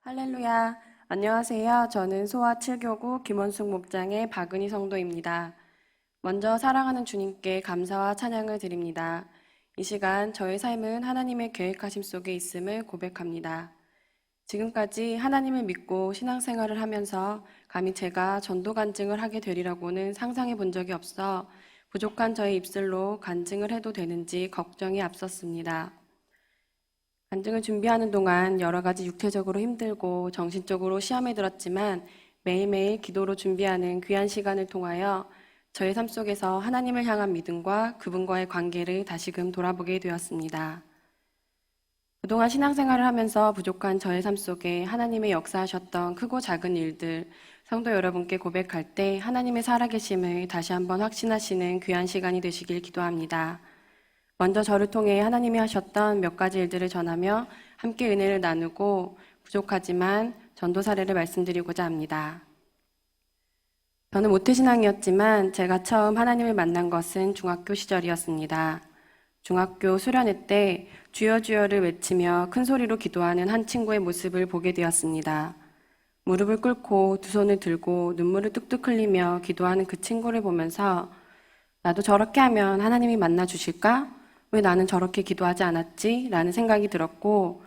할렐루야. 안녕하세요. 저는 소아 7교구 김원숙 목장의 박은희 성도입니다. 먼저 사랑하는 주님께 감사와 찬양을 드립니다. 이 시간 저의 삶은 하나님의 계획하심 속에 있음을 고백합니다. 지금까지 하나님을 믿고 신앙생활을 하면서 감히 제가 전도 간증을 하게 되리라고는 상상해 본 적이 없어 부족한 저의 입술로 간증을 해도 되는지 걱정이 앞섰습니다. 간증을 준비하는 동안 여러 가지 육체적으로 힘들고 정신적으로 시험에 들었지만 매일매일 기도로 준비하는 귀한 시간을 통하여 저의 삶 속에서 하나님을 향한 믿음과 그분과의 관계를 다시금 돌아보게 되었습니다. 그동안 신앙생활을 하면서 부족한 저의 삶 속에 하나님의 역사하셨던 크고 작은 일들, 성도 여러분께 고백할 때 하나님의 살아계심을 다시 한번 확신하시는 귀한 시간이 되시길 기도합니다. 먼저 저를 통해 하나님이 하셨던 몇 가지 일들을 전하며 함께 은혜를 나누고 부족하지만 전도 사례를 말씀드리고자 합니다. 저는 모태신앙이었지만 제가 처음 하나님을 만난 것은 중학교 시절이었습니다. 중학교 수련회 때 주여 주여를 외치며 큰 소리로 기도하는 한 친구의 모습을 보게 되었습니다. 무릎을 꿇고 두 손을 들고 눈물을 뚝뚝 흘리며 기도하는 그 친구를 보면서 나도 저렇게 하면 하나님이 만나 주실까? 왜 나는 저렇게 기도하지 않았지? 라는 생각이 들었고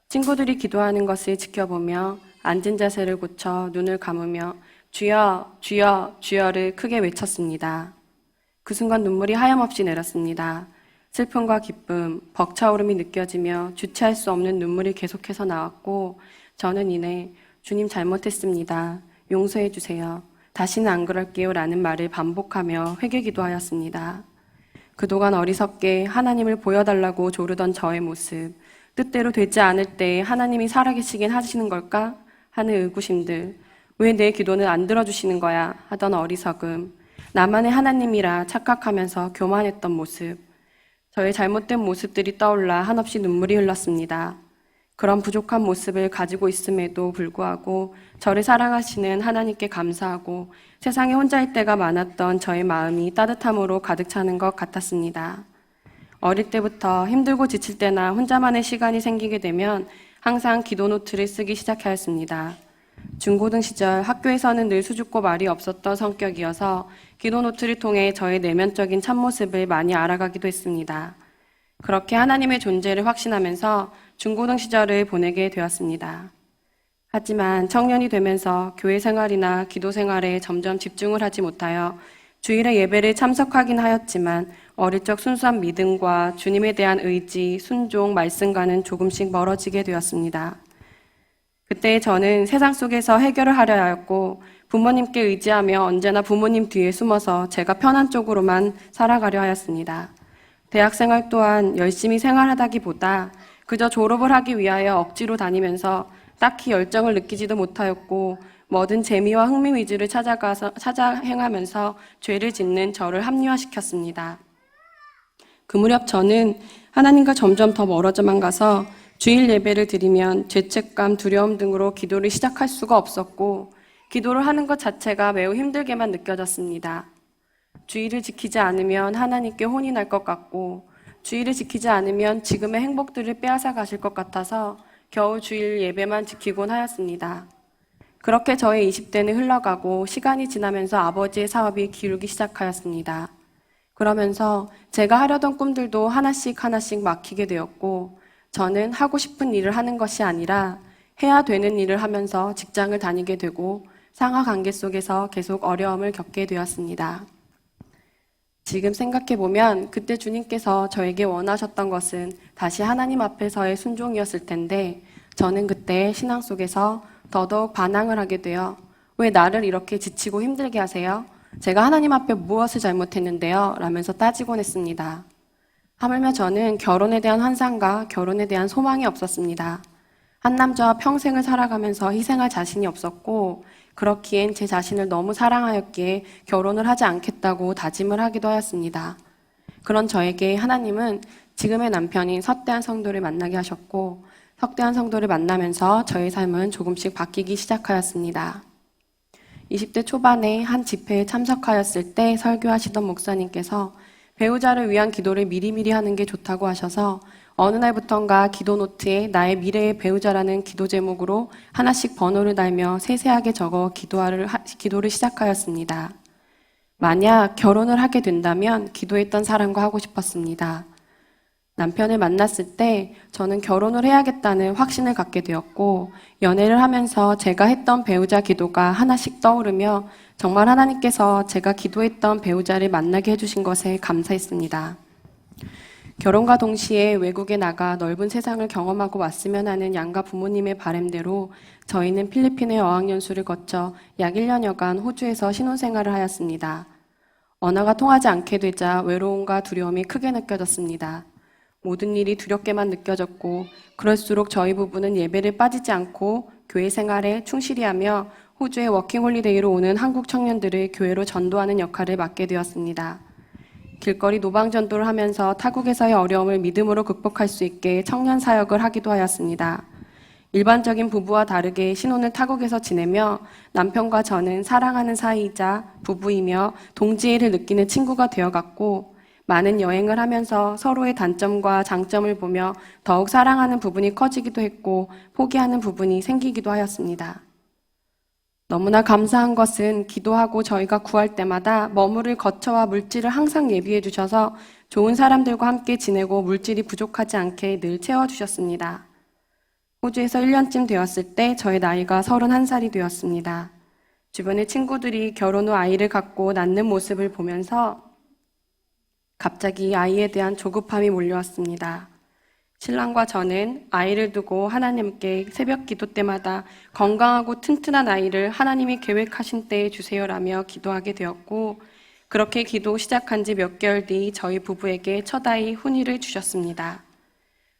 친구들이 기도하는 것을 지켜보며 앉은 자세를 고쳐 눈을 감으며 주여, 주여, 주여를 크게 외쳤습니다. 그 순간 눈물이 하염없이 내렸습니다. 슬픔과 기쁨, 벅차오름이 느껴지며 주체할 수 없는 눈물이 계속해서 나왔고 저는 이내 주님 잘못했습니다. 용서해 주세요. 다시는 안 그럴게요 라는 말을 반복하며 회개기도하였습니다. 그동안 어리석게 하나님을 보여달라고 조르던 저의 모습, 뜻대로 되지 않을 때 하나님이 살아계시긴 하시는 걸까 하는 의구심들, 왜 내 기도는 안 들어주시는 거야 하던 어리석음, 나만의 하나님이라 착각하면서 교만했던 모습, 저의 잘못된 모습들이 떠올라 한없이 눈물이 흘렀습니다. 그런 부족한 모습을 가지고 있음에도 불구하고 저를 사랑하시는 하나님께 감사하고 세상에 혼자일 때가 많았던 저의 마음이 따뜻함으로 가득 차는 것 같았습니다. 어릴 때부터 힘들고 지칠 때나 혼자만의 시간이 생기게 되면 항상 기도 노트를 쓰기 시작하였습니다. 중고등 시절 학교에서는 늘 수줍고 말이 없었던 성격이어서 기도 노트를 통해 저의 내면적인 참모습을 많이 알아가기도 했습니다. 그렇게 하나님의 존재를 확신하면서 중고등 시절을 보내게 되었습니다. 하지만 청년이 되면서 교회 생활이나 기도 생활에 점점 집중을 하지 못하여 주일에 예배를 참석하긴 하였지만 어릴 적 순수한 믿음과 주님에 대한 의지, 순종, 말씀과는 조금씩 멀어지게 되었습니다. 그때 저는 세상 속에서 해결을 하려 하였고 부모님께 의지하며 언제나 부모님 뒤에 숨어서 제가 편한 쪽으로만 살아가려 하였습니다. 대학생활 또한 열심히 생활하다기보다 그저 졸업을 하기 위하여 억지로 다니면서 딱히 열정을 느끼지도 못하였고 뭐든 재미와 흥미 위주를 찾아 행하면서 죄를 짓는 저를 합리화시켰습니다. 그 무렵 저는 하나님과 점점 더 멀어져만 가서 주일 예배를 드리면 죄책감, 두려움 등으로 기도를 시작할 수가 없었고 기도를 하는 것 자체가 매우 힘들게만 느껴졌습니다. 주일을 지키지 않으면 하나님께 혼이 날 것 같고 주일을 지키지 않으면 지금의 행복들을 빼앗아 가실 것 같아서 겨우 주일 예배만 지키곤 하였습니다. 그렇게 저의 20대는 흘러가고 시간이 지나면서 아버지의 사업이 기울기 시작하였습니다. 그러면서 제가 하려던 꿈들도 하나씩 하나씩 막히게 되었고 저는 하고 싶은 일을 하는 것이 아니라 해야 되는 일을 하면서 직장을 다니게 되고 상하 관계 속에서 계속 어려움을 겪게 되었습니다. 지금 생각해보면 그때 주님께서 저에게 원하셨던 것은 다시 하나님 앞에서의 순종이었을 텐데 저는 그때 신앙 속에서 더더욱 반항을 하게 되어 왜 나를 이렇게 지치고 힘들게 하세요? 제가 하나님 앞에 무엇을 잘못했는데요? 라면서 따지곤 했습니다. 하물며 저는 결혼에 대한 환상과 결혼에 대한 소망이 없었습니다. 한 남자와 평생을 살아가면서 희생할 자신이 없었고 그렇기엔 제 자신을 너무 사랑하였기에 결혼을 하지 않겠다고 다짐을 하기도 하였습니다. 그런 저에게 하나님은 지금의 남편인 석대한 성도를 만나게 하셨고 석대한 성도를 만나면서 저의 삶은 조금씩 바뀌기 시작하였습니다. 20대 초반에 한 집회에 참석하였을 때 설교하시던 목사님께서 배우자를 위한 기도를 미리미리 하는 게 좋다고 하셔서 어느 날부턴가 기도 노트에 나의 미래의 배우자라는 기도 제목으로 하나씩 번호를 달며 세세하게 적어 기도를 시작하였습니다. 만약 결혼을 하게 된다면 기도했던 사람과 하고 싶었습니다. 남편을 만났을 때 저는 결혼을 해야겠다는 확신을 갖게 되었고, 연애를 하면서 제가 했던 배우자 기도가 하나씩 떠오르며 정말 하나님께서 제가 기도했던 배우자를 만나게 해주신 것에 감사했습니다. 결혼과 동시에 외국에 나가 넓은 세상을 경험하고 왔으면 하는 양가 부모님의 바람대로 저희는 필리핀의 어학연수를 거쳐 약 1년여간 호주에서 신혼생활을 하였습니다. 언어가 통하지 않게 되자 외로움과 두려움이 크게 느껴졌습니다. 모든 일이 두렵게만 느껴졌고, 그럴수록 저희 부부는 예배를 빠지지 않고 교회 생활에 충실히 하며 호주의 워킹홀리데이로 오는 한국 청년들을 교회로 전도하는 역할을 맡게 되었습니다. 길거리 노방 전도를 하면서 타국에서의 어려움을 믿음으로 극복할 수 있게 청년 사역을 하기도 하였습니다. 일반적인 부부와 다르게 신혼을 타국에서 지내며 남편과 저는 사랑하는 사이이자 부부이며 동지애를 느끼는 친구가 되어갔고, 많은 여행을 하면서 서로의 단점과 장점을 보며 더욱 사랑하는 부분이 커지기도 했고 포기하는 부분이 생기기도 하였습니다. 너무나 감사한 것은 기도하고 저희가 구할 때마다 머무를 거처와 물질을 항상 예비해 주셔서 좋은 사람들과 함께 지내고 물질이 부족하지 않게 늘 채워주셨습니다. 호주에서 1년쯤 되었을 때 저의 나이가 31살이 되었습니다. 주변의 친구들이 결혼 후 아이를 갖고 낳는 모습을 보면서 갑자기 아이에 대한 조급함이 몰려왔습니다. 신랑과 저는 아이를 두고 하나님께 새벽 기도 때마다 건강하고 튼튼한 아이를 하나님이 계획하신 때에 주세요라며 기도하게 되었고, 그렇게 기도 시작한 지 몇 개월 뒤 저희 부부에게 첫 아이 훈이를 주셨습니다.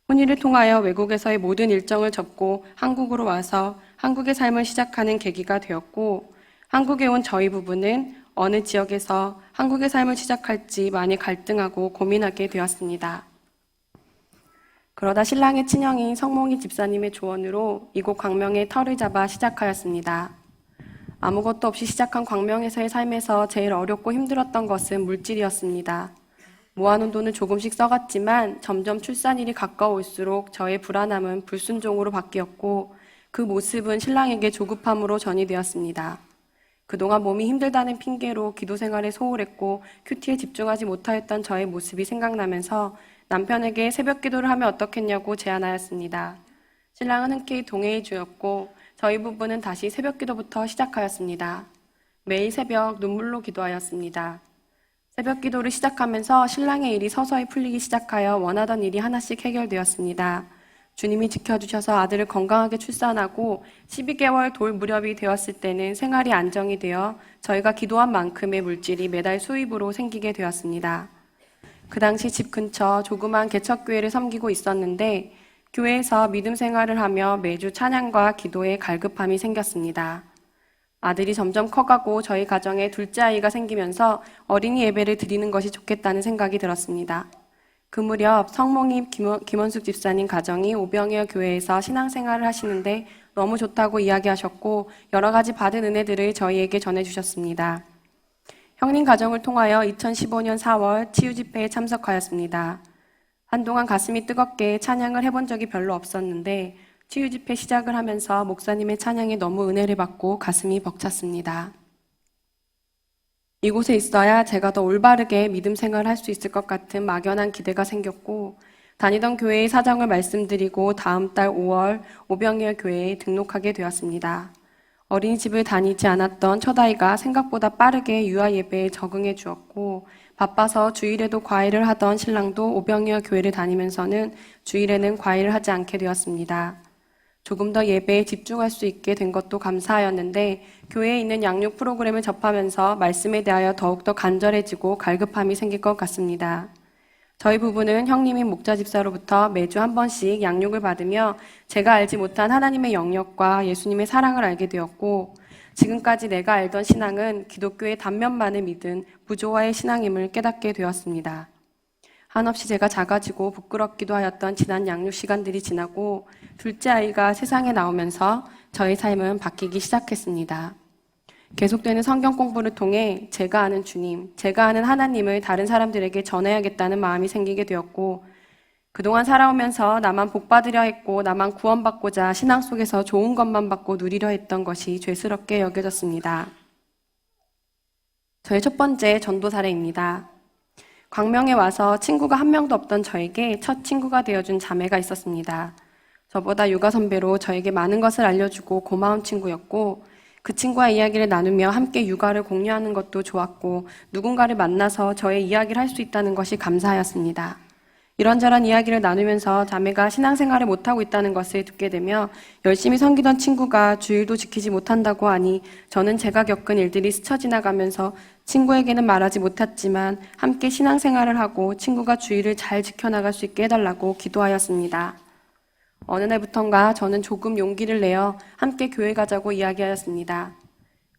훈이를 통하여 외국에서의 모든 일정을 접고 한국으로 와서 한국의 삶을 시작하는 계기가 되었고, 한국에 온 저희 부부는 어느 지역에서 한국의 삶을 시작할지 많이 갈등하고 고민하게 되었습니다. 그러다 신랑의 친형인 성몽희 집사님의 조언으로 이곳 광명에 터를 잡아 시작하였습니다. 아무것도 없이 시작한 광명에서의 삶에서 제일 어렵고 힘들었던 것은 물질이었습니다. 모아놓은 돈을 조금씩 써갔지만 점점 출산일이 가까워올수록 저의 불안함은 불순종으로 바뀌었고, 그 모습은 신랑에게 조급함으로 전이되었습니다. 그동안 몸이 힘들다는 핑계로 기도 생활에 소홀했고 큐티에 집중하지 못하였던 저의 모습이 생각나면서 남편에게 새벽 기도를 하면 어떻겠냐고 제안하였습니다. 신랑은 흔쾌히 동의해 주었고 저희 부부는 다시 새벽 기도부터 시작하였습니다. 매일 새벽 눈물로 기도하였습니다. 새벽 기도를 시작하면서 신랑의 일이 서서히 풀리기 시작하여 원하던 일이 하나씩 해결되었습니다. 주님이 지켜주셔서 아들을 건강하게 출산하고 12개월 돌 무렵이 되었을 때는 생활이 안정이 되어 저희가 기도한 만큼의 물질이 매달 수입으로 생기게 되었습니다. 그 당시 집 근처 조그만 개척교회를 섬기고 있었는데 교회에서 믿음 생활을 하며 매주 찬양과 기도에 갈급함이 생겼습니다. 아들이 점점 커가고 저희 가정에 둘째 아이가 생기면서 어린이 예배를 드리는 것이 좋겠다는 생각이 들었습니다. 그 무렵 성몽희 김원숙 집사님 가정이 오병이어 교회에서 신앙생활을 하시는데 너무 좋다고 이야기하셨고 여러 가지 받은 은혜들을 저희에게 전해주셨습니다. 형님 가정을 통하여 2015년 4월 치유집회에 참석하였습니다. 한동안 가슴이 뜨겁게 찬양을 해본 적이 별로 없었는데 치유집회 시작을 하면서 목사님의 찬양에 너무 은혜를 받고 가슴이 벅찼습니다. 이곳에 있어야 제가 더 올바르게 믿음 생활을 할 수 있을 것 같은 막연한 기대가 생겼고, 다니던 교회의 사정을 말씀드리고 다음 달 5월 오병이어 교회에 등록하게 되었습니다. 어린이집을 다니지 않았던 첫아이가 생각보다 빠르게 유아 예배에 적응해 주었고, 바빠서 주일에도 과외를 하던 신랑도 오병이어 교회를 다니면서는 주일에는 과외를 하지 않게 되었습니다. 조금 더 예배에 집중할 수 있게 된 것도 감사하였는데 교회에 있는 양육 프로그램을 접하면서 말씀에 대하여 더욱더 간절해지고 갈급함이 생길 것 같습니다. 저희 부부는 형님인 목자 집사로부터 매주 한 번씩 양육을 받으며 제가 알지 못한 하나님의 영역과 예수님의 사랑을 알게 되었고, 지금까지 내가 알던 신앙은 기독교의 단면만을 믿은 부조화의 신앙임을 깨닫게 되었습니다. 한없이 제가 작아지고 부끄럽기도 하였던 지난 양육 시간들이 지나고 둘째 아이가 세상에 나오면서 저의 삶은 바뀌기 시작했습니다. 계속되는 성경 공부를 통해 제가 아는 주님, 제가 아는 하나님을 다른 사람들에게 전해야겠다는 마음이 생기게 되었고, 그동안 살아오면서 나만 복받으려 했고 나만 구원받고자 신앙 속에서 좋은 것만 받고 누리려 했던 것이 죄스럽게 여겨졌습니다. 저의 첫 번째 전도 사례입니다. 광명에 와서 친구가 한 명도 없던 저에게 첫 친구가 되어준 자매가 있었습니다. 저보다 육아 선배로 저에게 많은 것을 알려주고 고마운 친구였고 그 친구와 이야기를 나누며 함께 육아를 공유하는 것도 좋았고 누군가를 만나서 저의 이야기를 할 수 있다는 것이 감사하였습니다. 이런저런 이야기를 나누면서 자매가 신앙생활을 못하고 있다는 것을 듣게 되며 열심히 섬기던 친구가 주일도 지키지 못한다고 하니 저는 제가 겪은 일들이 스쳐 지나가면서 친구에게는 말하지 못했지만 함께 신앙생활을 하고 친구가 주일을 잘 지켜나갈 수 있게 해달라고 기도하였습니다. 어느 날부턴가 저는 조금 용기를 내어 함께 교회 가자고 이야기하였습니다.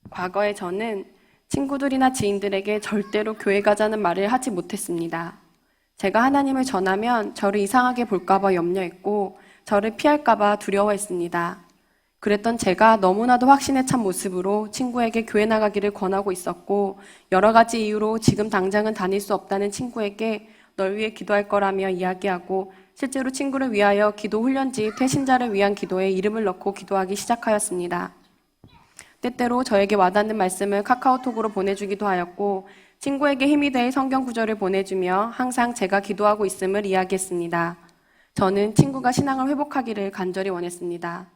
과거에 저는 친구들이나 지인들에게 절대로 교회 가자는 말을 하지 못했습니다. 제가 하나님을 전하면 저를 이상하게 볼까봐 염려했고 저를 피할까봐 두려워했습니다. 그랬던 제가 너무나도 확신에 찬 모습으로 친구에게 교회 나가기를 권하고 있었고 여러 가지 이유로 지금 당장은 다닐 수 없다는 친구에게 널 위해 기도할 거라며 이야기하고 실제로 친구를 위하여 기도 훈련지 퇴신자를 위한 기도에 이름을 넣고 기도하기 시작하였습니다. 때때로 저에게 와닿는 말씀을 카카오톡으로 보내주기도 하였고 친구에게 힘이 될 성경 구절을 보내주며 항상 제가 기도하고 있음을 이야기했습니다. 저는 친구가 신앙을 회복하기를 간절히 원했습니다.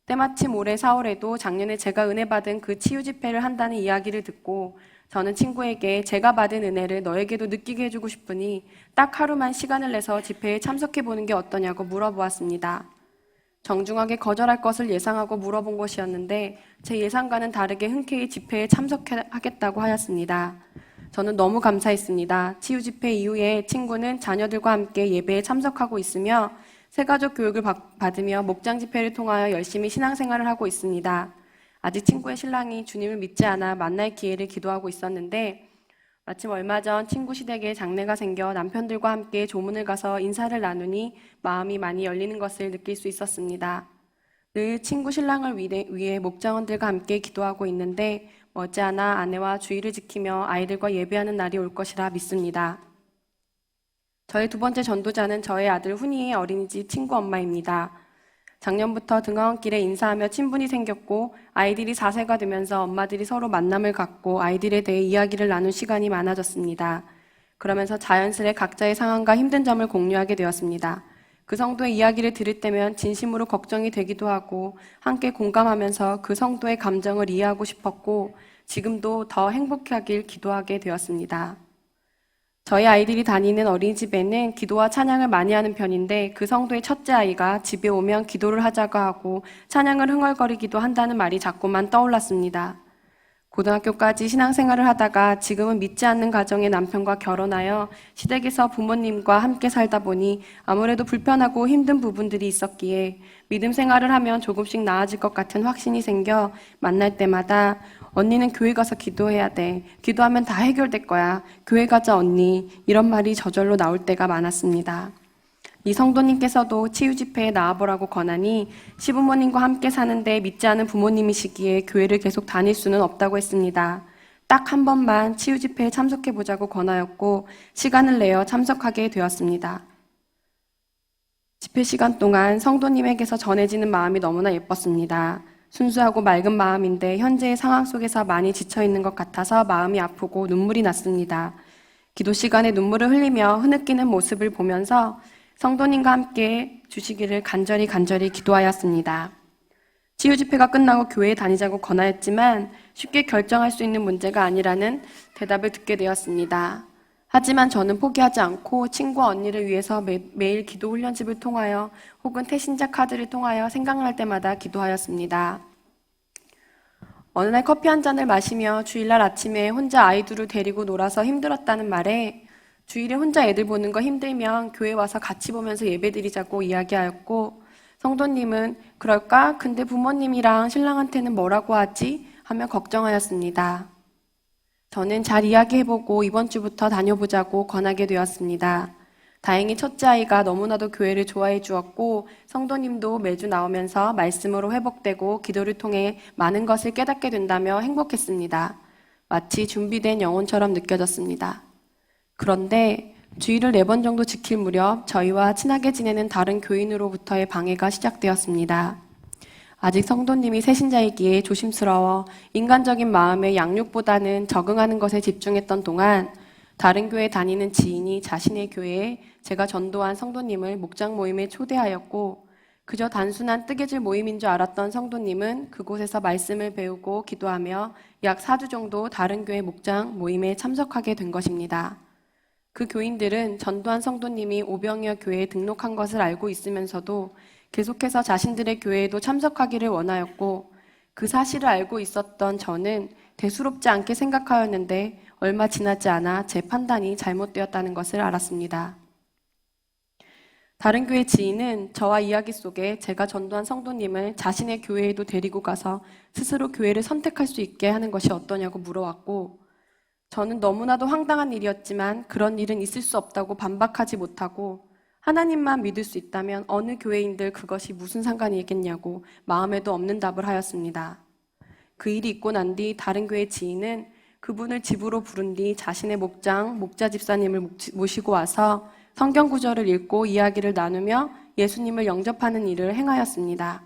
때마침 올해 4월에도 작년에 제가 은혜 받은 그 치유 집회를 한다는 이야기를 듣고 저는 친구에게 제가 받은 은혜를 너에게도 느끼게 해주고 싶으니 딱 하루만 시간을 내서 집회에 참석해보는 게 어떠냐고 물어보았습니다. 정중하게 거절할 것을 예상하고 물어본 것이었는데 제 예상과는 다르게 흔쾌히 집회에 참석하겠다고 하였습니다. 저는 너무 감사했습니다. 치유 집회 이후에 친구는 자녀들과 함께 예배에 참석하고 있으며 새가족 교육을 받으며 목장 집회를 통하여 열심히 신앙생활을 하고 있습니다. 아직 친구의 신랑이 주님을 믿지 않아 만날 기회를 기도하고 있었는데 마침 얼마 전 친구 시댁에 장례가 생겨 남편들과 함께 조문을 가서 인사를 나누니 마음이 많이 열리는 것을 느낄 수 있었습니다. 늘 친구 신랑을 위해 목장원들과 함께 기도하고 있는데 머지않아 아내와 주의를 지키며 아이들과 예배하는 날이 올 것이라 믿습니다. 저의 두 번째 전도자는 저의 아들 훈이의 어린이집 친구 엄마입니다. 작년부터 등하원길에 인사하며 친분이 생겼고 아이들이 4세가 되면서 엄마들이 서로 만남을 갖고 아이들에 대해 이야기를 나눌 시간이 많아졌습니다. 그러면서 자연스레 각자의 상황과 힘든 점을 공유하게 되었습니다. 그 성도의 이야기를 들을 때면 진심으로 걱정이 되기도 하고 함께 공감하면서 그 성도의 감정을 이해하고 싶었고 지금도 더 행복하길 기도하게 되었습니다. 저희 아이들이 다니는 어린이집에는 기도와 찬양을 많이 하는 편인데 그 성도의 첫째 아이가 집에 오면 기도를 하자고 하고 찬양을 흥얼거리기도 한다는 말이 자꾸만 떠올랐습니다. 고등학교까지 신앙생활을 하다가 지금은 믿지 않는 가정의 남편과 결혼하여 시댁에서 부모님과 함께 살다 보니 아무래도 불편하고 힘든 부분들이 있었기에 믿음 생활을 하면 조금씩 나아질 것 같은 확신이 생겨 만날 때마다 언니는 교회 가서 기도해야 돼. 기도하면 다 해결될 거야. 교회 가자 언니. 이런 말이 저절로 나올 때가 많았습니다. 이 성도님께서도 치유 집회에 나와보라고 권하니 시부모님과 함께 사는데 믿지 않은 부모님이시기에 교회를 계속 다닐 수는 없다고 했습니다. 딱 한 번만 치유 집회에 참석해보자고 권하였고 시간을 내어 참석하게 되었습니다. 집회 시간 동안 성도님에게서 전해지는 마음이 너무나 예뻤습니다. 순수하고 맑은 마음인데 현재의 상황 속에서 많이 지쳐있는 것 같아서 마음이 아프고 눈물이 났습니다. 기도 시간에 눈물을 흘리며 흐느끼는 모습을 보면서 성도님과 함께 주시기를 간절히 기도하였습니다. 치유 집회가 끝나고 교회에 다니자고 권하였지만 쉽게 결정할 수 있는 문제가 아니라는 대답을 듣게 되었습니다. 하지만 저는 포기하지 않고 친구와 언니를 위해서 매일 기도 훈련집을 통하여 혹은 태신자 카드를 통하여 생각날 때마다 기도하였습니다. 어느 날 커피 한 잔을 마시며 주일날 아침에 혼자 아이들을 데리고 놀아서 힘들었다는 말에 주일에 혼자 애들 보는 거 힘들면 교회 와서 같이 보면서 예배드리자고 이야기하였고 성도님은 그럴까? 근데 부모님이랑 신랑한테는 뭐라고 하지? 하며 걱정하였습니다. 저는 잘 이야기해보고 이번 주부터 다녀보자고 권하게 되었습니다. 다행히 첫째 아이가 너무나도 교회를 좋아해 주었고 성도님도 매주 나오면서 말씀으로 회복되고 기도를 통해 많은 것을 깨닫게 된다며 행복했습니다. 마치 준비된 영혼처럼 느껴졌습니다. 그런데 주의를 4번 정도 지킬 무렵 저희와 친하게 지내는 다른 교인으로부터의 방해가 시작되었습니다. 아직 성도님이 새신자이기에 조심스러워 인간적인 마음의 양육보다는 적응하는 것에 집중했던 동안 다른 교회 다니는 지인이 자신의 교회에 제가 전도한 성도님을 목장 모임에 초대하였고 그저 단순한 뜨개질 모임인 줄 알았던 성도님은 그곳에서 말씀을 배우고 기도하며 약 4주 정도 다른 교회 목장 모임에 참석하게 된 것입니다. 그 교인들은 전도한 성도님이 오병이어 교회에 등록한 것을 알고 있으면서도 계속해서 자신들의 교회에도 참석하기를 원하였고 그 사실을 알고 있었던 저는 대수롭지 않게 생각하였는데 얼마 지나지 않아 제 판단이 잘못되었다는 것을 알았습니다. 다른 교회 지인은 저와 이야기 속에 제가 전도한 성도님을 자신의 교회에도 데리고 가서 스스로 교회를 선택할 수 있게 하는 것이 어떠냐고 물어왔고 저는 너무나도 황당한 일이었지만 그런 일은 있을 수 없다고 반박하지 못하고 하나님만 믿을 수 있다면 어느 교회인들 그것이 무슨 상관이겠냐고 마음에도 없는 답을 하였습니다. 그 일이 있고 난 뒤 다른 교회 지인은 그분을 집으로 부른 뒤 자신의 목자 집사님을 모시고 와서 성경 구절을 읽고 이야기를 나누며 예수님을 영접하는 일을 행하였습니다.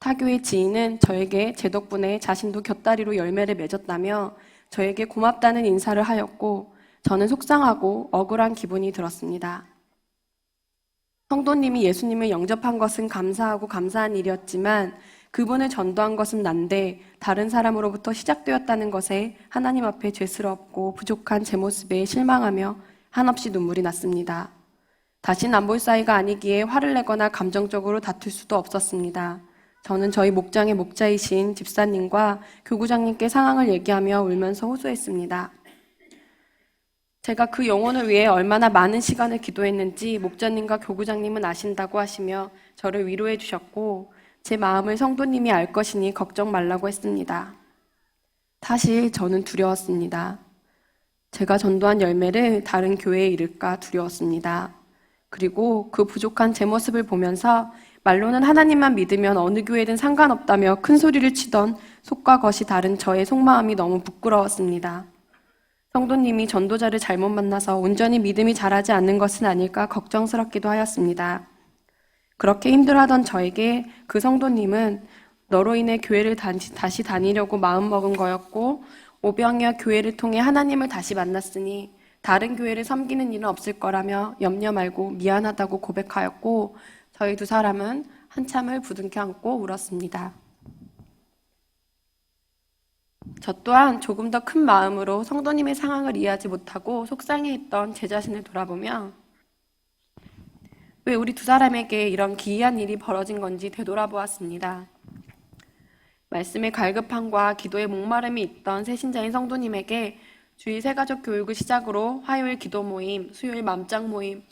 타교의 지인은 저에게 제 덕분에 자신도 곁다리로 열매를 맺었다며 저에게 고맙다는 인사를 하였고 저는 속상하고 억울한 기분이 들었습니다. 성도님이 예수님을 영접한 것은 감사하고 감사한 일이었지만 그분을 전도한 것은 난데 다른 사람으로부터 시작되었다는 것에 하나님 앞에 죄스럽고 부족한 제 모습에 실망하며 한없이 눈물이 났습니다. 다신 안 볼 사이가 아니기에 화를 내거나 감정적으로 다툴 수도 없었습니다. 저는 저희 목장의 목자이신 집사님과 교구장님께 상황을 얘기하며 울면서 호소했습니다. 제가 그 영혼을 위해 얼마나 많은 시간을 기도했는지 목자님과 교구장님은 아신다고 하시며 저를 위로해 주셨고 제 마음을 성도님이 알 것이니 걱정 말라고 했습니다. 사실 저는 두려웠습니다. 제가 전도한 열매를 다른 교회에 잃을까 두려웠습니다. 그리고 그 부족한 제 모습을 보면서 말로는 하나님만 믿으면 어느 교회든 상관없다며 큰 소리를 치던 속과 겉이 다른 저의 속마음이 너무 부끄러웠습니다. 성도님이 전도자를 잘못 만나서 온전히 믿음이 자라지 않는 것은 아닐까 걱정스럽기도 하였습니다. 그렇게 힘들어하던 저에게 그 성도님은 너로 인해 교회를 다시 다니려고 마음먹은 거였고 오병이어 교회를 통해 하나님을 다시 만났으니 다른 교회를 섬기는 일은 없을 거라며 염려 말고 미안하다고 고백하였고 저희 두 사람은 한참을 부둥켜 안고 울었습니다. 저 또한 조금 더 큰 마음으로 성도님의 상황을 이해하지 못하고 속상해했던 제 자신을 돌아보며 왜 우리 두 사람에게 이런 기이한 일이 벌어진 건지 되돌아보았습니다. 말씀의 갈급함과 기도의 목마름이 있던 새신자인 성도님에게 주일 새가족 교육을 시작으로 화요일 기도 모임, 수요일 맘장 모임,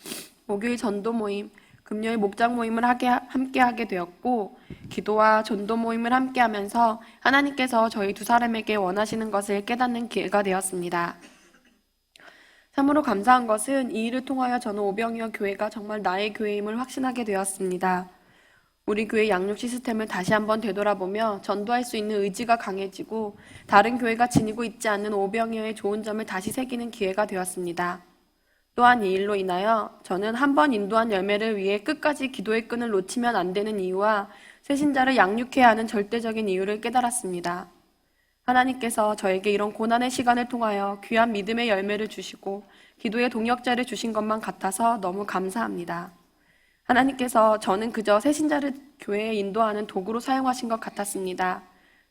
목요일 전도 모임, 금요일 목장 모임을 함께 하게 되었고 기도와 전도 모임을 함께 하면서 하나님께서 저희 두 사람에게 원하시는 것을 깨닫는 기회가 되었습니다. 참으로 감사한 것은 이 일을 통하여 저는 오병이어 교회가 정말 나의 교회임을 확신하게 되었습니다. 우리 교회 양육 시스템을 다시 한번 되돌아보며 전도할 수 있는 의지가 강해지고 다른 교회가 지니고 있지 않는 오병이어의 좋은 점을 다시 새기는 기회가 되었습니다. 또한 이 일로 인하여 저는 한 번 인도한 열매를 위해 끝까지 기도의 끈을 놓치면 안 되는 이유와 새신자를 양육해야 하는 절대적인 이유를 깨달았습니다. 하나님께서 저에게 이런 고난의 시간을 통하여 귀한 믿음의 열매를 주시고 기도의 동역자를 주신 것만 같아서 너무 감사합니다. 하나님께서 저는 그저 새신자를 교회에 인도하는 도구로 사용하신 것 같았습니다.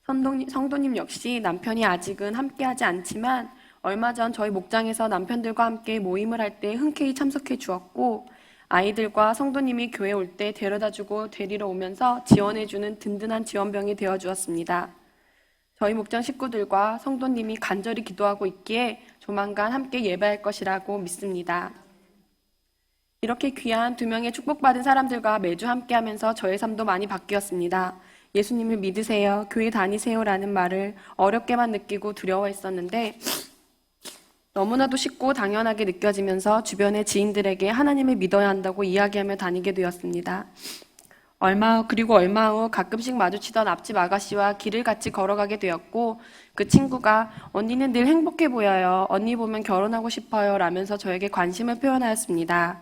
성도님 역시 남편이 아직은 함께하지 않지만 얼마 전 저희 목장에서 남편들과 함께 모임을 할 때 흔쾌히 참석해 주었고 아이들과 성도님이 교회 올 때 데려다주고 데리러 오면서 지원해주는 든든한 지원병이 되어주었습니다. 저희 목장 식구들과 성도님이 간절히 기도하고 있기에 조만간 함께 예배할 것이라고 믿습니다. 이렇게 귀한 두 명의 축복받은 사람들과 매주 함께하면서 저의 삶도 많이 바뀌었습니다. 예수님을 믿으세요, 교회 다니세요라는 말을 어렵게만 느끼고 두려워했었는데 너무나도 쉽고 당연하게 느껴지면서 주변의 지인들에게 하나님을 믿어야 한다고 이야기하며 다니게 되었습니다. 그리고 얼마 후 가끔씩 마주치던 앞집 아가씨와 길을 같이 걸어가게 되었고, 그 친구가 언니는 늘 행복해 보여요. 언니 보면 결혼하고 싶어요. 라면서 저에게 관심을 표현하였습니다.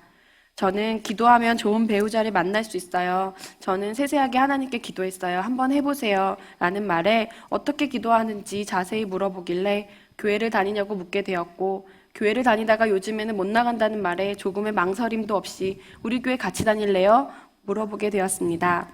저는 기도하면 좋은 배우자를 만날 수 있어요. 저는 세세하게 하나님께 기도했어요. 한번 해보세요. 라는 말에 어떻게 기도하는지 자세히 물어보길래 교회를 다니냐고 묻게 되었고, 교회를 다니다가 요즘에는 못 나간다는 말에 조금의 망설임도 없이 우리 교회 같이 다닐래요? 물어보게 되었습니다.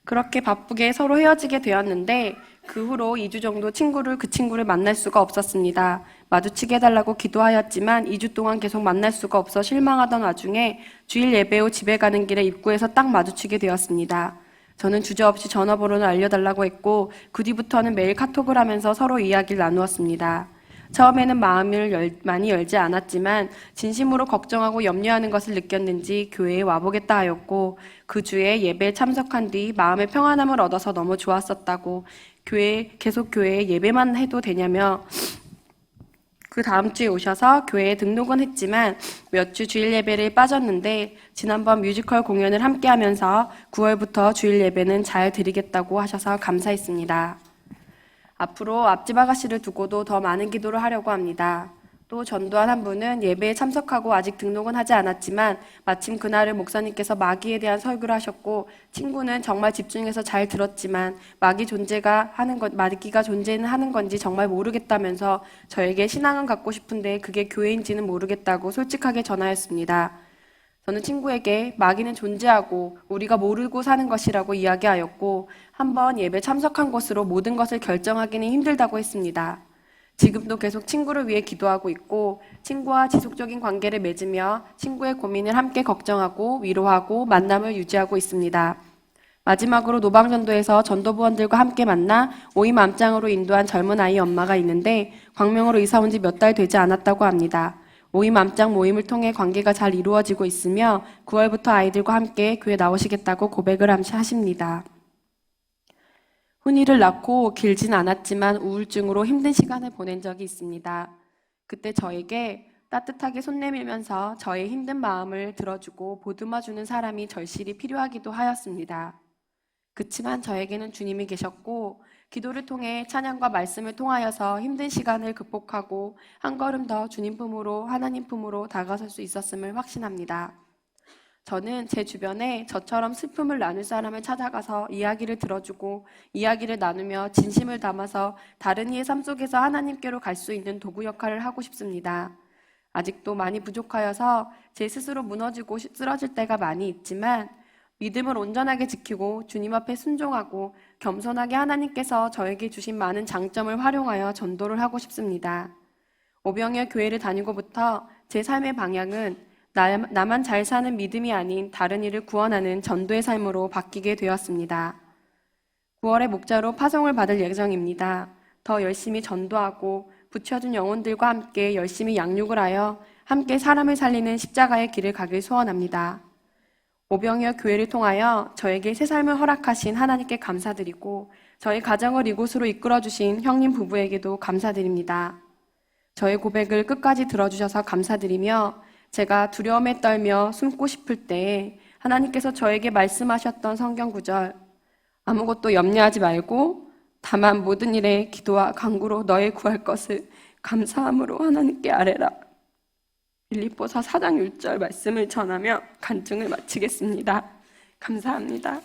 그렇게 바쁘게 서로 헤어지게 되었는데 그 후로 2주 정도 그 친구를 만날 수가 없었습니다. 마주치게 해달라고 기도하였지만 2주 동안 계속 만날 수가 없어 실망하던 와중에 주일 예배 후 집에 가는 길에 입구에서 딱 마주치게 되었습니다. 저는 주저없이 전화번호를 알려달라고 했고 그 뒤부터는 매일 카톡을 하면서 서로 이야기를 나누었습니다. 처음에는 마음을 많이 열지 않았지만 진심으로 걱정하고 염려하는 것을 느꼈는지 교회에 와보겠다 하였고 그 주에 예배에 참석한 뒤 마음의 평안함을 얻어서 너무 좋았었다고 계속 교회에 예배만 해도 되냐며 그 다음 주에 오셔서 교회에 등록은 했지만 몇 주 주일 예배를 빠졌는데 지난번 뮤지컬 공연을 함께 하면서 9월부터 주일 예배는 잘 드리겠다고 하셔서 감사했습니다. 앞으로 앞집 아가씨를 두고도 더 많은 기도를 하려고 합니다. 또 전도한 한 분은 예배에 참석하고 아직 등록은 하지 않았지만 마침 그날을 목사님께서 마귀에 대한 설교를 하셨고 친구는 정말 집중해서 잘 들었지만 마귀가 존재는 하는 건지 정말 모르겠다면서 저에게 신앙은 갖고 싶은데 그게 교회인지는 모르겠다고 솔직하게 전하였습니다. 저는 친구에게 마귀는 존재하고 우리가 모르고 사는 것이라고 이야기하였고 한번 예배 참석한 것으로 모든 것을 결정하기는 힘들다고 했습니다. 지금도 계속 친구를 위해 기도하고 있고 친구와 지속적인 관계를 맺으며 친구의 고민을 함께 걱정하고 위로하고 만남을 유지하고 있습니다. 마지막으로 노방전도에서 전도부원들과 함께 만나 오임 암장으로 인도한 젊은 아이 엄마가 있는데 광명으로 이사 온 지 몇 달 되지 않았다고 합니다. 오임 암장 모임을 통해 관계가 잘 이루어지고 있으며 9월부터 아이들과 함께 교회 나오시겠다고 고백을 하십니다. 훈이를 낳고 길진 않았지만 우울증으로 힘든 시간을 보낸 적이 있습니다. 그때 저에게 따뜻하게 손 내밀면서 저의 힘든 마음을 들어주고 보듬어주는 사람이 절실히 필요하기도 하였습니다. 그치만 저에게는 주님이 계셨고 기도를 통해 찬양과 말씀을 통하여서 힘든 시간을 극복하고 한 걸음 더 주님 품으로 하나님 품으로 다가설 수 있었음을 확신합니다. 저는 제 주변에 저처럼 슬픔을 나눌 사람을 찾아가서 이야기를 들어주고 이야기를 나누며 진심을 담아서 다른 이의 삶 속에서 하나님께로 갈 수 있는 도구 역할을 하고 싶습니다. 아직도 많이 부족하여서 제 스스로 무너지고 쓰러질 때가 많이 있지만 믿음을 온전하게 지키고 주님 앞에 순종하고 겸손하게 하나님께서 저에게 주신 많은 장점을 활용하여 전도를 하고 싶습니다. 오병이어 교회를 다니고부터 제 삶의 방향은 나만 잘 사는 믿음이 아닌 다른 이를 구원하는 전도의 삶으로 바뀌게 되었습니다. 9월에 목자로 파송을 받을 예정입니다. 더 열심히 전도하고 붙여준 영혼들과 함께 열심히 양육을 하여 함께 사람을 살리는 십자가의 길을 가길 소원합니다. 오병이어 교회를 통하여 저에게 새 삶을 허락하신 하나님께 감사드리고 저희 가정을 이곳으로 이끌어주신 형님 부부에게도 감사드립니다. 저의 고백을 끝까지 들어주셔서 감사드리며 제가 두려움에 떨며 숨고 싶을 때 하나님께서 저에게 말씀하셨던 성경 구절 아무것도 염려하지 말고 다만 모든 일에 기도와 간구로 너의 구할 것을 감사함으로 하나님께 아뢰라. 빌립보서 4장 1절 말씀을 전하며 간증을 마치겠습니다. 감사합니다.